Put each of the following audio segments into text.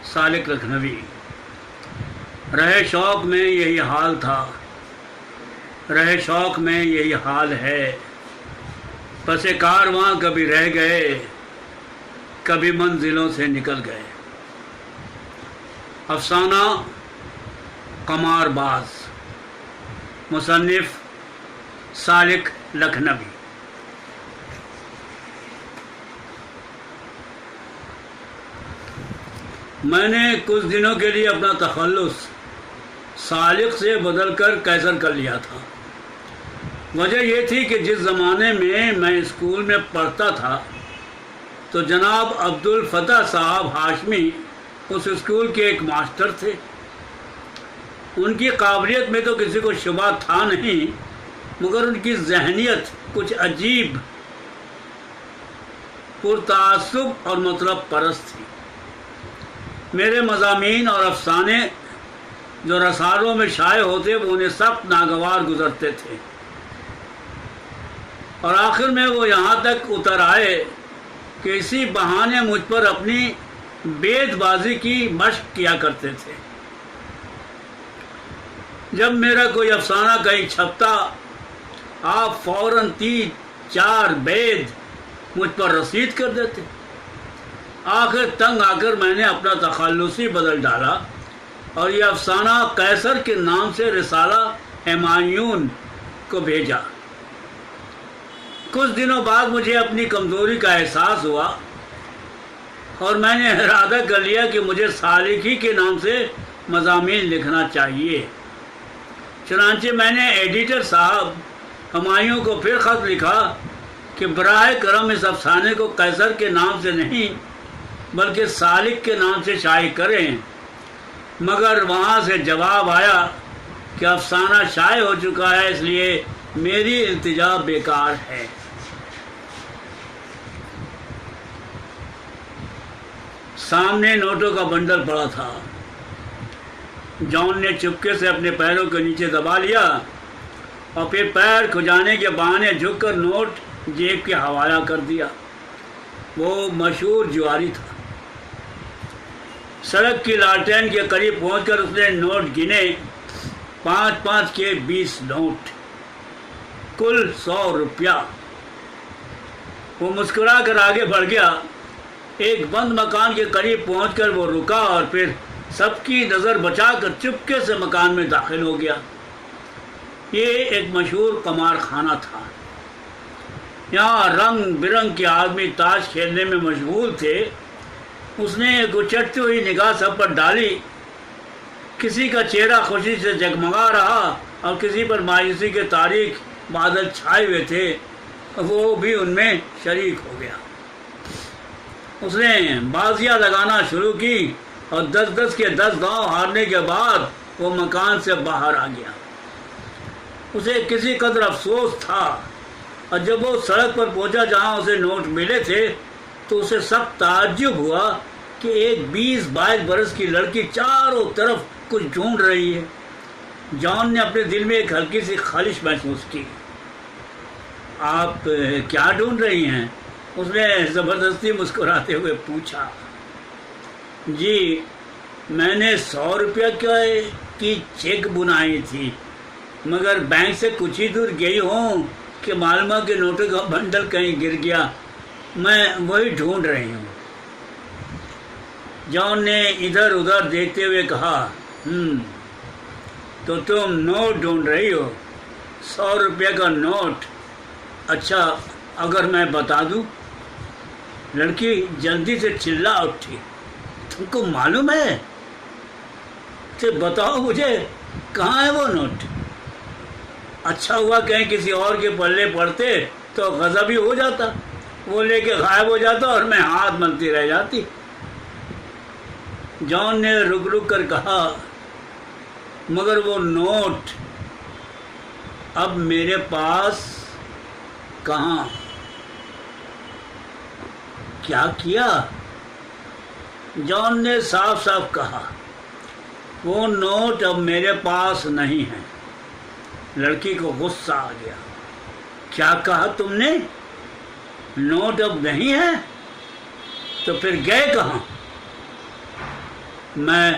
سالک لکھنوی۔ رہے شوق میں یہی حال تھا، رہے شوق میں یہی حال ہے، پس کارواں کبھی رہ گئے، کبھی منزلوں سے نکل گئے۔ افسانہ قمار باز، مصنف سالک لکھنوی۔ میں نے کچھ دنوں کے لیے اپنا تخلص سالک سے بدل کر قیصر کر لیا تھا۔ وجہ یہ تھی کہ جس زمانے میں اسکول میں پڑھتا تھا تو جناب عبدالفتح صاحب ہاشمی اس اسکول کے ایک ماسٹر تھے۔ ان کی قابلیت میں تو کسی کو شبہ تھا نہیں، مگر ان کی ذہنیت کچھ عجیب، پرتعصب اور مطلب پرست تھی۔ میرے مضامین اور افسانے جو رسالوں میں شائع ہوتے وہ انہیں سخت ناگوار گزرتے تھے، اور آخر میں وہ یہاں تک اتر آئے کہ اسی بہانے مجھ پر اپنی بیت بازی کی مشق کیا کرتے تھے۔ جب میرا کوئی افسانہ کہیں چھپتا آپ فوراً 3-4 بیت مجھ پر رسید کر دیتے۔ آخر تنگ آ کر میں نے اپنا تخلصی بدل ڈالا اور یہ افسانہ قیصر کے نام سے رسالہ ہمایون کو بھیجا۔ کچھ دنوں بعد مجھے اپنی کمزوری کا احساس ہوا اور میں نے ارادہ کر لیا کہ مجھے سالک ہی کے نام سے مضامین لکھنا چاہیے۔ چنانچہ میں نے ایڈیٹر صاحب ہمایوں کو پھر خط لکھا کہ براہ کرم اس افسانے کو قیصر کے نام سے نہیں بلکہ سالک کے نام سے شائع کریں، مگر وہاں سے جواب آیا کہ افسانہ شائع ہو چکا ہے، اس لیے میری التجا بیکار ہے۔ سامنے نوٹوں کا بنڈل پڑا تھا۔ جان نے چپکے سے اپنے پیروں کے نیچے دبا لیا اور پھر پیر کھجانے کے بہانے جھک کر نوٹ جیب کے حوالہ کر دیا۔ وہ مشہور جواری تھا۔ سڑک کی لالٹین کے قریب پہنچ کر اس نے نوٹ گنے، 5-5 کے 20 نوٹ، کل 100 روپیہ۔ وہ مسکرا کر آگے بڑھ گیا۔ ایک بند مکان کے قریب پہنچ کر وہ رکا اور پھر سب کی نظر بچا کر چپکے سے مکان میں داخل ہو گیا۔ یہ ایک مشہور قمار خانہ تھا۔ یہاں رنگ برنگ کے آدمی تاش کھیلنے میں مشغول تھے۔ اس نے ایک اچٹتی ہوئی نگاہ سب پر ڈالی۔ کسی کا چہرہ خوشی سے جگمگا رہا اور کسی پر مایوسی کے تاریک بادل چھائے ہوئے تھے، وہ بھی ان میں شریک ہو گیا۔ اس نے بازیاں لگانا شروع کی اور 10-10 کے 10 گاؤں ہارنے کے بعد وہ مکان سے باہر آ گیا۔ اسے کسی قدر افسوس تھا، اور جب وہ سڑک پر پہنچا جہاں اسے نوٹ ملے تھے تو اسے سخت تعجب ہوا کہ ایک 20-22 برس کی لڑکی چاروں طرف کچھ ڈھونڈ رہی ہے۔ جان نے اپنے دل میں ایک ہلکی سی خلش محسوس کی۔ آپ کیا ڈھونڈ رہی ہیں؟ اس نے زبردستی مسکراتے ہوئے پوچھا۔ جی، میں نے 100 روپیہ کی چیک بنائی تھی، مگر بینک سے کچھ ہی دور گئی ہوں کہ معلومہ کے نوٹوں کا بنڈل کہیں گر گیا، میں وہی ڈھونڈ رہی ہوں۔ جان نے ادھر ادھر دیکھتے ہوئے کہا، تو تم نوٹ ڈھونڈ رہی ہو؟ 100 روپیہ کا نوٹ؟ اچھا، اگر میں بتا دوں؟ لڑکی جلدی سے چلا اٹھی۔ تم کو معلوم ہے؟ تو بتاؤ مجھے، کہاں ہے وہ نوٹ؟ اچھا ہوا کہیں کسی اور کے پلے پڑتے تو غضبی ہو جاتا، وہ لے کے غائب ہو جاتا اور میں ہاتھ ملتی رہ جاتی۔ جان نے رک رک کر کہا، مگر وہ نوٹ اب میرے پاس کہاں؟ کیا کیا؟ جان نے صاف صاف کہا، وہ نوٹ اب میرے پاس نہیں ہے۔ لڑکی کو غصہ آ گیا۔ کیا کہا تم نے؟ نوٹ اب نہیں ہے؟ تو پھر گئے کہاں؟ میں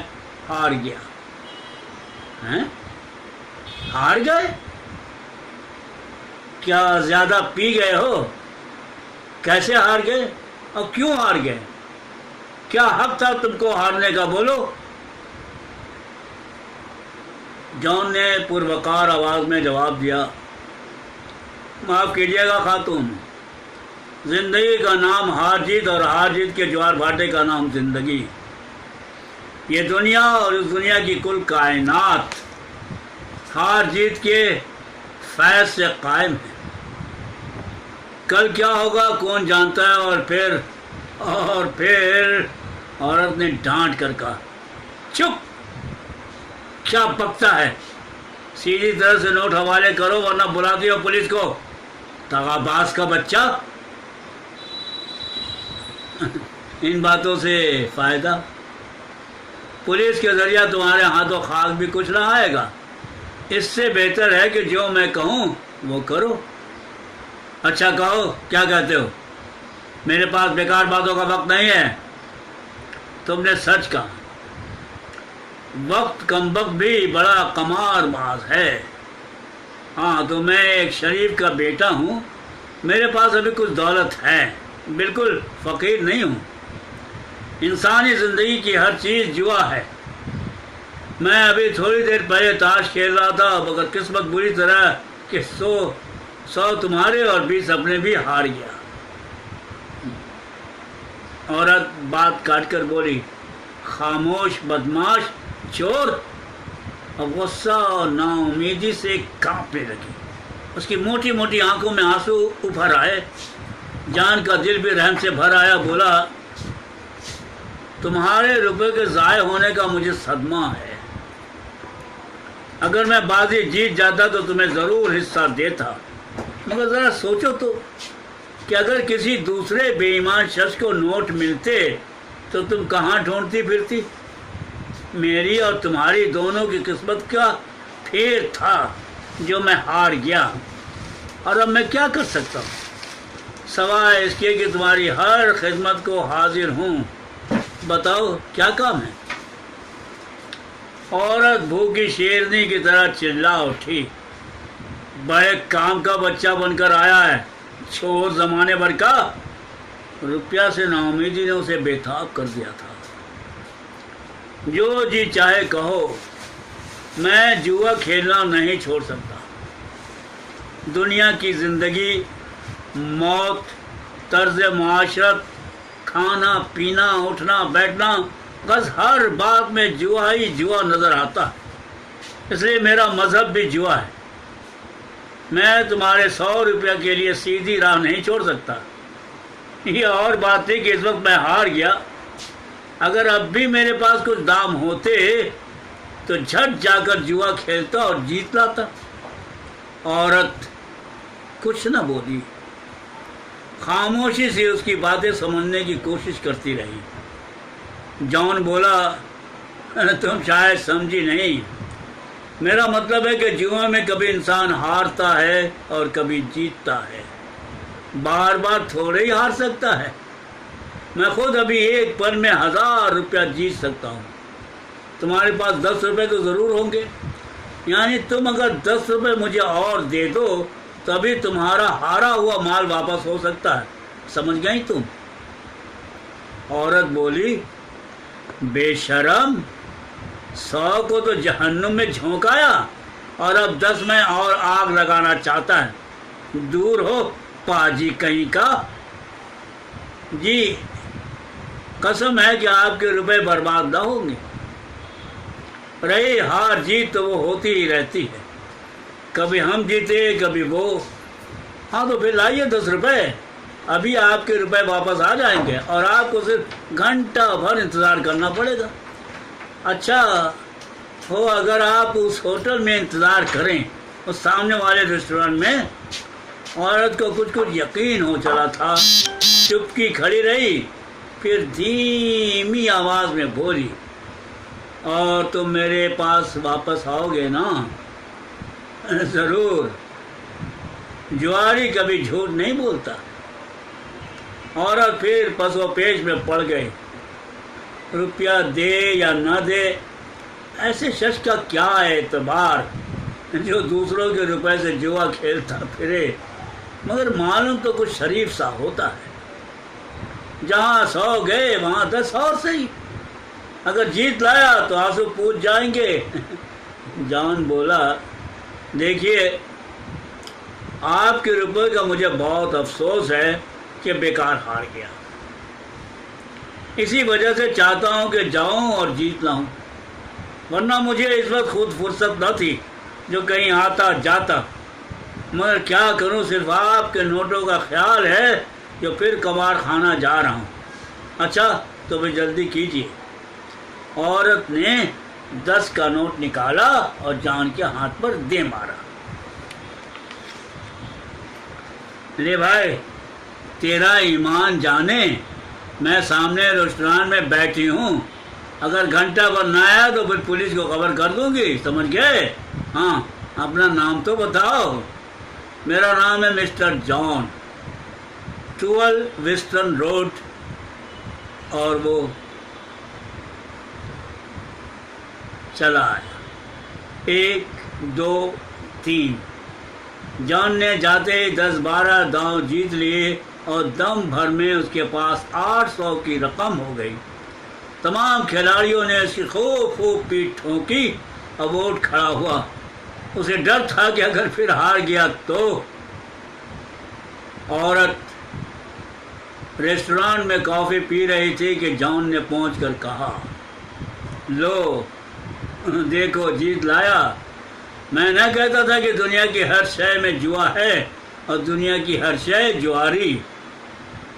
ہار گیا۔ ہیں؟ ہار گئے؟ کیا زیادہ پی گئے ہو؟ کیسے ہار گئے اور کیوں ہار گئے؟ کیا حق تھا تم کو ہارنے کا؟ بولو۔ جان نے پروقار آواز میں جواب دیا، معاف کیجیے گا خاتون، زندگی کا نام ہار جیت اور ہار جیت کے جوار بھاٹے کا نام زندگی۔ یہ دنیا اور اس دنیا کی کل کائنات ہار جیت کے فیض سے قائم ہے۔ کل کیا ہوگا کون جانتا ہے؟ اور پھر عورت نے ڈانٹ کر کہا، چپ، کیا بکتا ہے؟ سیدھی طرح سے نوٹ حوالے کرو ورنہ بلاتی ہو پولیس کو، دغاباز کا بچہ۔ ان باتوں سے فائدہ؟ پولیس کے ذریعہ تمہارے ہاتھوں خاک بھی کچھ نہ آئے گا۔ اس سے بہتر ہے کہ جو میں کہوں وہ کرو۔ اچھا کہو، کیا کہتے ہو؟ میرے پاس بیکار باتوں کا وقت نہیں ہے۔ تم نے سچ کہا، وقت کم وقت بھی بڑا قمار باز ہے۔ ہاں، تو میں ایک شریف کا بیٹا ہوں، میرے پاس ابھی کچھ دولت ہے، بالکل فقیر نہیں ہوں۔ انسانی زندگی کی ہر چیز جوا ہے۔ میں ابھی تھوڑی دیر پہلے تاش کھیل رہا تھا، مگر قسمت بری طرح کہ سو تمہارے اور 20 اپنے بھی ہار گیا۔ عورت بات کاٹ کر بولی، خاموش بدماش چور۔ اور غصہ اور نا امیدی سے کانپنے لگی۔ اس کی موٹی موٹی آنکھوں میں آنسو ابھر آئے، جان کا دل بھی رحم سے بھر آیا۔ بولا، تمہارے روپے کے ضائع ہونے کا مجھے صدمہ ہے۔ اگر میں بازی جیت جاتا تو تمہیں ضرور حصہ دیتا، مگر ذرا سوچو تو کہ اگر کسی دوسرے بے ایمان شخص کو نوٹ ملتے تو تم کہاں ڈھونڈتی پھرتی؟ میری اور تمہاری دونوں کی قسمت کا پھیر تھا جو میں ہار گیا، اور اب میں کیا کر سکتا ہوں سوائے اس کے کہ تمہاری ہر خدمت کو حاضر ہوں۔ بتاؤ کیا کام ہے؟ عورت بھوکی شیرنی کی طرح چلا اٹھی، بڑے کام کا بچہ بن کر آیا ہے، چھوڑ زمانے بھر کا۔ روپیہ سے نا امیدی نے اسے بے تاب کر دیا تھا۔ جو جی چاہے کہو، میں جوا کھیلنا نہیں چھوڑ سکتا۔ دنیا کی زندگی، موت، طرز معاشرت، کھانا پینا، اٹھنا بیٹھنا، بس ہر بات میں جوا ہی جوا نظر آتا ہے۔ اس لیے میرا مذہب بھی جوا ہے۔ میں تمہارے 100 روپیہ کے لیے سیدھی راہ نہیں چھوڑ سکتا۔ یہ اور بات تھی کہ اس وقت میں ہار گیا۔ اگر اب بھی میرے پاس کچھ دام ہوتے تو جھٹ جا کر جوا کھیلتا اور جیت لاتا۔ عورت کچھ نہ بولی، خاموشی سے اس کی باتیں سمجھنے کی کوشش کرتی رہی۔ جان بولا، تم شاید سمجھی نہیں، میرا مطلب ہے کہ جوا میں کبھی انسان ہارتا ہے اور کبھی جیتتا ہے، بار بار تھوڑے ہی ہار سکتا ہے۔ میں خود ابھی ایک پل میں 1000 روپیہ جیت سکتا ہوں۔ تمہارے پاس 10 روپے تو ضرور ہوں گے، یعنی تم اگر 10 روپے مجھے اور دے دو تبھی تمہارا ہارا ہوا مال واپس ہو سکتا ہے۔ سمجھ گئی تم؟ عورت بولی، بے شرم، 100 کو تو جہنم میں جھونکایا اور اب 10 میں اور آگ لگانا چاہتا ہے۔ دور ہو پاجی کہیں کا۔ جی قسم ہے کہ آپ کے روپے برباد نہ ہوں گے۔ رہی ہار جیت تو وہ ہوتی ہی رہتی ہے، کبھی ہم جیتے کبھی وہ۔ ہاں تو پھر لائیے 10 روپے، ابھی آپ کے روپے واپس آ جائیں گے اور آپ کو صرف گھنٹہ بھر انتظار کرنا پڑے گا۔ اچھا ہو اگر آپ اس ہوٹل میں انتظار کریں، اس سامنے والے ریسٹورنٹ میں۔ عورت کو کچھ یقین ہو چلا تھا، چپکی کھڑی رہی، پھر دھیمی آواز میں بولی، اور تم میرے پاس واپس آؤ گے نا؟ ضرور، جواری کبھی جھوٹ نہیں بولتا۔ عورت پھر پس و پیش میں پڑ گئی۔ روپیہ دے یا نہ دے، ایسے شخص کا کیا اعتبار جو دوسروں کے روپے سے جوا کھیلتا پھرے، مگر معلوم تو کچھ شریف سا ہوتا ہے۔ جہاں 100 گئے وہاں 10 اور صحیح، اگر جیت لایا تو آنسو پوچھ جائیں گے۔ جان بولا، دیکھیے آپ کے روپے کا مجھے بہت افسوس ہے کہ بیکار ہار گیا، اسی وجہ سے چاہتا ہوں کہ جاؤں اور جیت لاؤں، ورنہ مجھے اس وقت خود فرصت نہ تھی جو کہیں آتا جاتا، مگر کیا کروں، صرف آپ کے نوٹوں کا خیال ہے جو پھر کباڑ خانہ جا رہا ہوں۔ اچھا تو پھر جلدی کیجیے۔ عورت نے 10 کا نوٹ نکالا اور جان کے ہاتھ پر دے مارا۔ لے بھائی، تیرا ایمان جانے، میں سامنے ریسٹوران میں بیٹھی ہوں، اگر گھنٹہ بھر نہ آیا تو پھر پولیس کو خبر کر دوں گی، سمجھ گئے؟ ہاں، اپنا نام تو بتاؤ۔ میرا نام ہے مسٹر جان، 12 ویسٹرن روڈ۔ اور وہ چلا آیا۔ 1 2 3 جان نے جاتے ہی 10-12 داؤں جیت لیے اور دم بھر میں اس کے پاس 800 کی رقم ہو گئی۔ تمام کھلاڑیوں نے اس کی خوب پیٹھ ٹھونکی اور وہ اٹھ کھڑا ہوا۔ اسے ڈر تھا کہ اگر پھر ہار گیا تو۔ عورت ریسٹوران میں کافی پی رہی تھی کہ جان نے پہنچ کر کہا، لو دیکھو جیت لایا۔ میں نہ کہتا تھا کہ دنیا کی ہر شے میں جوا ہے اور دنیا کی ہر شے جواری۔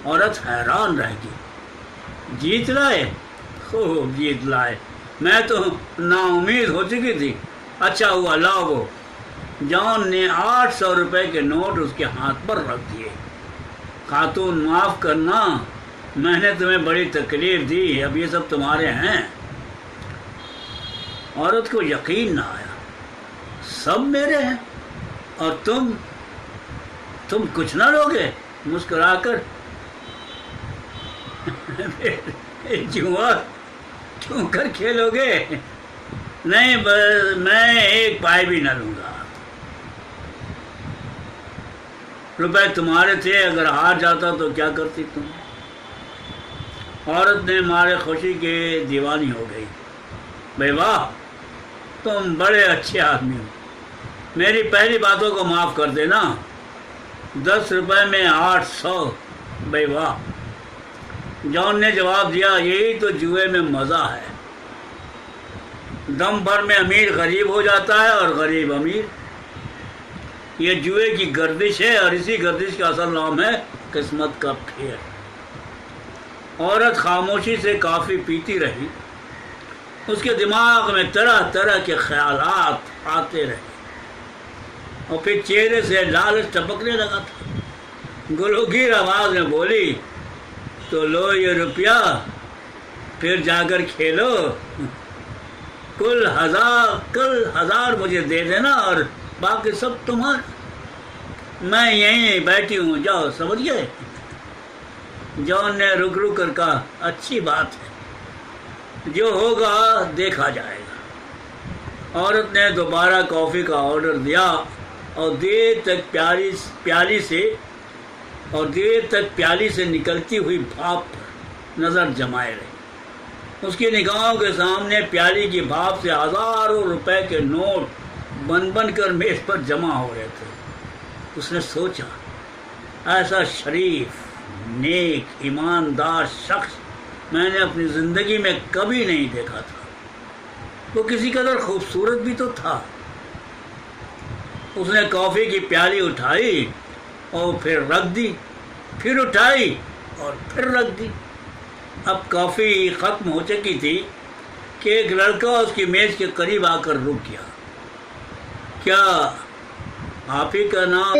عورت حیران رہ گئی۔ جیت لائے؟ خوب جیت لائے، میں تو نا امید ہو چکی تھی۔ اچھا ہوا، لاؤ۔ وہ جان نے 800 روپے کے نوٹ اس کے ہاتھ پر رکھ دیے۔ خاتون معاف کرنا، میں نے تمہیں بڑی تکلیف دی، اب یہ سب تمہارے ہیں۔ عورت کو یقین نہ آیا، سب میرے ہیں اور تم کچھ نہ لوگے؟ مسکرا کر جوا کیوں کر کھیلو گے؟ نہیں، میں 1 پائی بھی نہ لوں گا۔ روپے تمہارے تھے، اگر ہار جاتا تو کیا کرتی تم؟ عورت نے مارے خوشی کے دیوانی ہو گئی۔ بھائی واہ، تم بڑے اچھے آدمی ہو، میری پہلی باتوں کو معاف کر دینا۔ 10 روپے میں 800، بھائی واہ۔ جان نے جواب دیا، یہی تو جوئے میں مزہ ہے، دم بھر میں امیر غریب ہو جاتا ہے اور غریب امیر۔ یہ جوئے کی گردش ہے اور اسی گردش کا اصل نام ہے قسمت کا کھیل۔ عورت خاموشی سے کافی پیتی رہی، اس کے دماغ میں طرح طرح کے خیالات آتے رہے اور پھر چہرے سے لالچ ٹپکنے لگا تھا۔ گلوگیر آواز میں بولی، تو لو یہ روپیہ، پھر جا کر کھیلو، کل 1000 مجھے دے دینا اور باقی سب تمہارا، میں یہیں بیٹھی ہوں، جاؤ، سمجھ گئے؟ جان نے رک کر کہا، اچھی بات ہے، جو ہوگا دیکھا جائے گا۔ عورت نے دوبارہ کافی کا آرڈر دیا اور دیر تک پیالی سے نکلتی ہوئی بھاپ پر نظر جمائے رہی۔ اس کی نگاہوں کے سامنے پیالی کی بھاپ سے ہزاروں روپے کے نوٹ بن کر میز پر جمع ہو رہے تھے۔ اس نے سوچا، ایسا شریف، نیک، ایماندار شخص میں نے اپنی زندگی میں کبھی نہیں دیکھا تھا۔ وہ کسی قدر خوبصورت بھی تو تھا۔ اس نے کافی کی پیالی اٹھائی اور پھر رکھ دی، پھر اٹھائی اور پھر رکھ دی۔ اب کافی ختم ہو چکی تھی کہ ایک لڑکا اس کی میز کے قریب آ کر رک گیا۔ کیا آپ ہی کا نام